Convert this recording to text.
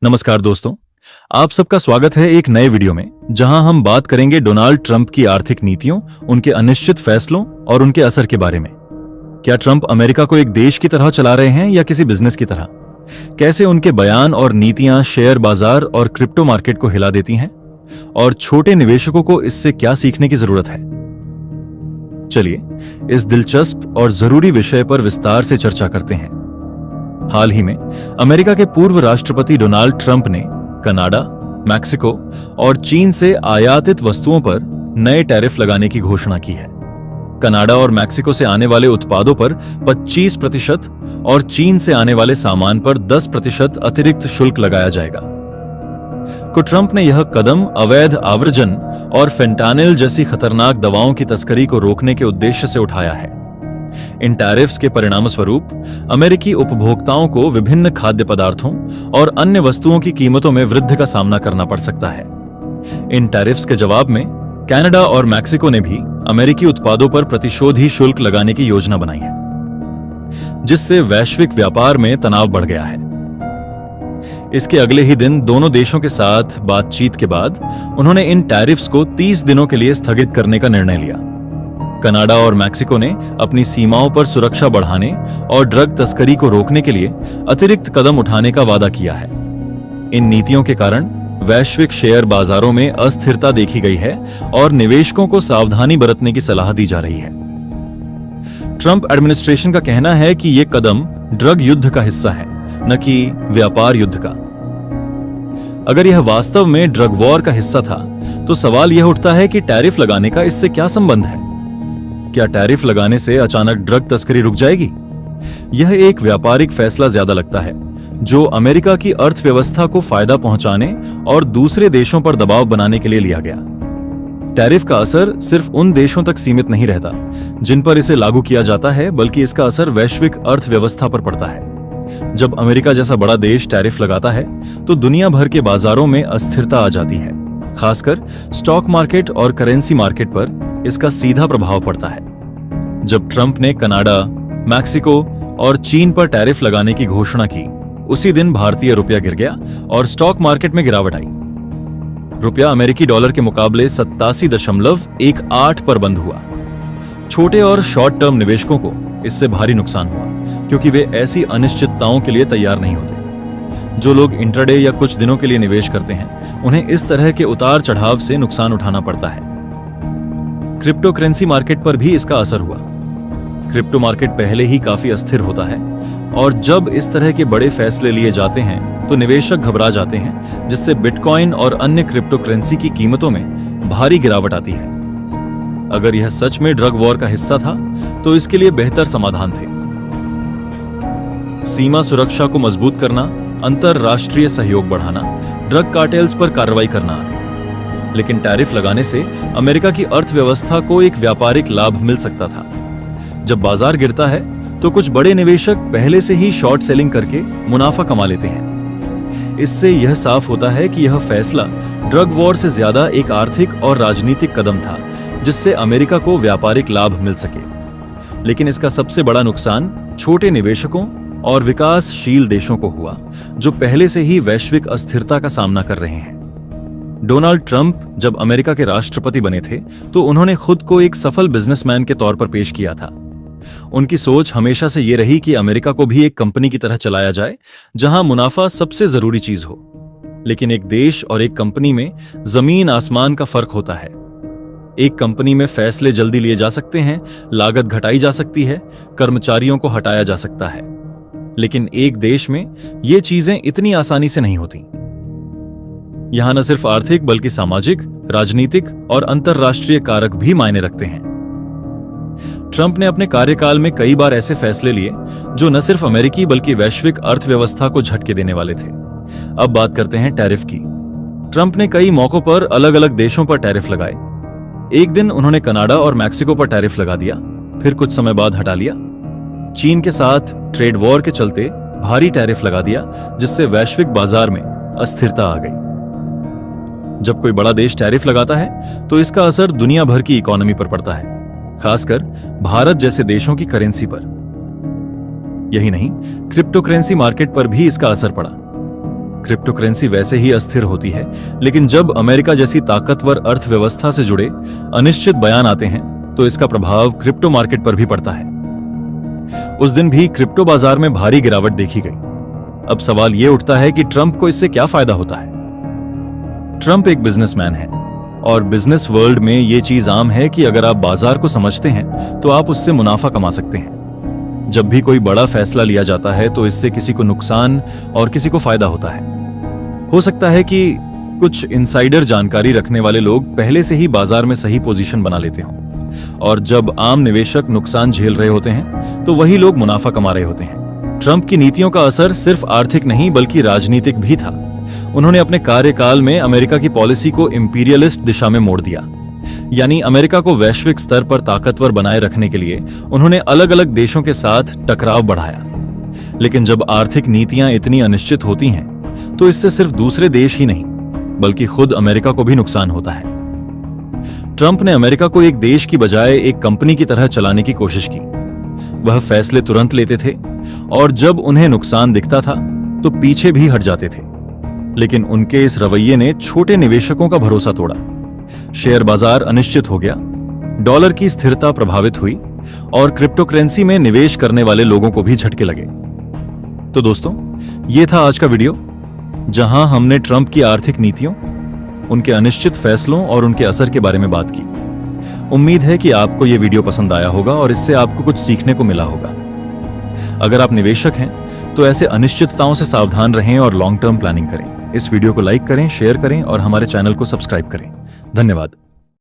नमस्कार दोस्तों, आप सबका स्वागत है एक नए वीडियो में जहां हम बात करेंगे डोनाल्ड ट्रंप की आर्थिक नीतियों, उनके अनिश्चित फैसलों और उनके असर के बारे में। क्या ट्रंप अमेरिका को एक देश की तरह चला रहे हैं या किसी बिजनेस की तरह? कैसे उनके बयान और नीतियां शेयर बाजार और क्रिप्टो मार्केट को हिला देती हैं? और छोटे निवेशकों को इससे क्या सीखने की जरूरत है? चलिए इस दिलचस्प और जरूरी विषय पर विस्तार से चर्चा करते हैं। हाल ही में अमेरिका के पूर्व राष्ट्रपति डोनाल्ड ट्रंप ने कनाडा, मैक्सिको और चीन से आयातित वस्तुओं पर नए टैरिफ लगाने की घोषणा की है। कनाडा और मैक्सिको से आने वाले उत्पादों पर 25% और चीन से आने वाले सामान पर 10% अतिरिक्त शुल्क लगाया जाएगा। ट्रंप ने यह कदम अवैध आव्रजन और फेंटानिल जैसी खतरनाक दवाओं की तस्करी को रोकने के उद्देश्य से उठाया है। इन टैरिफ्स के परिणामस्वरूप अमेरिकी उपभोक्ताओं को विभिन्न खाद्य पदार्थों और अन्य वस्तुओं की कीमतों में वृद्धि का सामना करना पड़ सकता है। इन टैरिफ्स के जवाब में कनाडा और मैक्सिको ने भी अमेरिकी उत्पादों पर प्रतिशोधी शुल्क लगाने की योजना बनाई है, जिससे वैश्विक व्यापार में तनाव बढ़ गया है। इसके अगले ही दिन दोनों देशों के साथ बातचीत के बाद उन्होंने इन टैरिफ्स को 30 दिनों के लिए स्थगित करने का निर्णय लिया। कनाडा और मैक्सिको ने अपनी सीमाओं पर सुरक्षा बढ़ाने और ड्रग तस्करी को रोकने के लिए अतिरिक्त कदम उठाने का वादा किया है। इन नीतियों के कारण वैश्विक शेयर बाजारों में अस्थिरता देखी गई है और निवेशकों को सावधानी बरतने की सलाह दी जा रही है। ट्रंप एडमिनिस्ट्रेशन का कहना है कि यह कदम ड्रग युद्ध का हिस्सा है, न कि व्यापार युद्ध का। अगर यह वास्तव में ड्रग वॉर का हिस्सा था, तो सवाल यह उठता है कि टैरिफ लगाने का इससे क्या संबंध है? क्या टैरिफ लगाने से अचानक ड्रग तस्करी रुक जाएगी? यह एक व्यापारिक फैसला ज्यादा लगता है, जो अमेरिका की अर्थव्यवस्था को फायदा पहुंचाने और दूसरे देशों पर दबाव बनाने के लिए लिया गया। टैरिफ का असर सिर्फ उन देशों तक सीमित नहीं रहता जिन पर इसे लागू किया जाता है, बल्कि इसका असर वैश्विक अर्थव्यवस्था पर पड़ता है। जब अमेरिका जैसा बड़ा देश टैरिफ लगाता है, तो दुनिया भर के बाजारों में अस्थिरता आ जाती है। खासकर स्टॉक मार्केट और करेंसी मार्केट पर इसका सीधा प्रभाव पड़ता है। जब ट्रंप ने कनाडा, मैक्सिको और चीन पर टैरिफ लगाने की घोषणा की, उसी दिन भारतीय रुपया गिर गया और स्टॉक मार्केट में गिरावट आई। रुपया अमेरिकी डॉलर के मुकाबले 87.18 पर बंद हुआ। छोटे और शॉर्ट टर्म निवेशकों को इससे भारी नुकसान हुआ, क्योंकि वे ऐसी अनिश्चितताओं के लिए तैयार नहीं होते। जो लोग इंट्राडे या कुछ दिनों के लिए निवेश करते हैं, उन्हें इस तरह के उतार चढ़ाव से नुकसान उठाना पड़ता है। क्रिप्टो करेंसी मार्केट पर भी इसका असर हुआ। क्रिप्टो मार्केट पहले ही काफी अस्थिर होता है, और जब इस तरह के बड़े फैसले लिए जाते हैं तो निवेशक घबरा जाते हैं, जिससे बिटकॉइन और अन्य क्रिप्टो करेंसी की कीमतों में भारी गिरावट आती है। अगर यह सच में ड्रग वॉर का हिस्सा था, तो इसके लिए बेहतर समाधान थे। सीमा सुरक्षा को मजबूत करना, अंतरराष्ट्रीय सहयोग बढ़ाना, ड्रग कार्टेल्स पर कार्रवाई करना। लेकिन टैरिफ लगाने से अमेरिका की अर्थव्यवस्था को एक व्यापारिक लाभ मिल सकता था। जब बाजार गिरता है, तो कुछ बड़े निवेशक पहले से ही शॉर्ट सेलिंग करके मुनाफा कमा लेते हैं। इससे यह साफ होता है कि यह फैसला ड्रग वॉर से ज्यादा एक आर्थिक और राजनीतिक कदम था, जिससे अमेरिका को व्यापारिक लाभ मिल सके। लेकिन इसका सबसे बड़ा नुकसान छोटे निवेशकों और विकासशील देशों को हुआ, जो पहले से ही वैश्विक अस्थिरता का सामना कर रहे हैं। डोनाल्ड ट्रंप जब अमेरिका के राष्ट्रपति बने थे, तो उन्होंने खुद को एक सफल बिजनेसमैन के तौर पर पेश किया था। उनकी सोच हमेशा से ये रही कि अमेरिका को भी एक कंपनी की तरह चलाया जाए, जहां मुनाफा सबसे जरूरी चीज हो। लेकिन एक देश और एक कंपनी में जमीन आसमान का फर्क होता है। एक कंपनी में फैसले जल्दी लिए जा सकते हैं, लागत घटाई जा सकती है, कर्मचारियों को हटाया जा सकता है। लेकिन एक देश में ये चीजें इतनी आसानी से नहीं होती। यहां न सिर्फ आर्थिक बल्कि सामाजिक, राजनीतिक और अंतरराष्ट्रीय कारक भी मायने रखते हैं। ट्रंप ने अपने कार्यकाल में कई बार ऐसे फैसले लिए जो न सिर्फ अमेरिकी बल्कि वैश्विक अर्थव्यवस्था को झटके देने वाले थे। अब बात करते हैं टैरिफ की। ट्रंप ने कई मौकों पर अलग अलग देशों पर टैरिफ लगाए। एक दिन उन्होंने कनाडा और मैक्सिको पर टैरिफ लगा दिया, फिर कुछ समय बाद हटा लिया। चीन के साथ ट्रेड वॉर के चलते भारी टैरिफ लगा दिया, जिससे वैश्विक बाजार में अस्थिरता आ गई। जब कोई बड़ा देश टैरिफ लगाता है, तो इसका असर दुनिया भर की इकोनॉमी पर पड़ता है, खासकर भारत जैसे देशों की करेंसी पर। यही नहीं, क्रिप्टो करेंसी मार्केट पर भी इसका असर पड़ा। क्रिप्टो करेंसी वैसे ही अस्थिर होती है, लेकिन जब अमेरिका जैसी ताकतवर अर्थव्यवस्था से जुड़े अनिश्चित बयान आते हैं तो इसका प्रभाव क्रिप्टो मार्केट पर भी पड़ता है। उस दिन भी क्रिप्टो बाजार में भारी गिरावट देखी गई। अब सवाल यह उठता है कि ट्रंप को इससे क्या फायदा होता है। ट्रंप एक बिजनेसमैन है और बिजनेस वर्ल्ड में यह चीज आम है कि अगर आप बाजार को समझते हैं तो आप उससे मुनाफा कमा सकते हैं। जब भी कोई बड़ा फैसला लिया जाता है तो इससे किसी को नुकसान और किसी को फायदा होता है। हो सकता है कि कुछ इनसाइडर जानकारी रखने वाले लोग पहले से ही बाजार में सही पोजीशन बना लेते हों, और जब आम निवेशक नुकसान झेल रहे होते हैं तो वही लोग मुनाफा कमा रहे होते हैं। ट्रंप की नीतियों का असर सिर्फ आर्थिक नहीं बल्कि राजनीतिक भी था। उन्होंने अपने कार्यकाल में अमेरिका की पॉलिसी को इंपीरियलिस्ट दिशा में मोड़ दिया, यानी अमेरिका को वैश्विक स्तर पर ताकतवर बनाए रखने के लिए उन्होंने अलग अलग देशों के साथ टकराव बढ़ाया। लेकिन जब आर्थिक नीतियां इतनी अनिश्चित होती हैं तो इससे सिर्फ दूसरे देश ही नहीं बल्कि खुद अमेरिका को भी नुकसान होता है। ट्रंप ने अमेरिका को एक देश की बजाय एक कंपनी की तरह चलाने की कोशिश की। वह फैसले तुरंत लेते थे और जब उन्हें नुकसान दिखता था तो पीछे भी हट जाते थे। लेकिन उनके इस रवैये ने छोटे निवेशकों का भरोसा तोड़ा। शेयर बाजार अनिश्चित हो गया, डॉलर की स्थिरता प्रभावित हुई और क्रिप्टो करेंसी में निवेश करने वाले लोगों को भी झटके लगे। तो दोस्तों, यह था आज का वीडियो जहां हमने ट्रंप की आर्थिक नीतियों, उनके अनिश्चित फैसलों और उनके असर के बारे में बात की। उम्मीद है कि आपको यह वीडियो पसंद आया होगा और इससे आपको कुछ सीखने को मिला होगा। अगर आप निवेशक हैं तो ऐसे अनिश्चितताओं से सावधान रहें और लॉन्ग टर्म प्लानिंग करें। इस वीडियो को लाइक करें, शेयर करें और हमारे चैनल को सब्सक्राइब करें। धन्यवाद।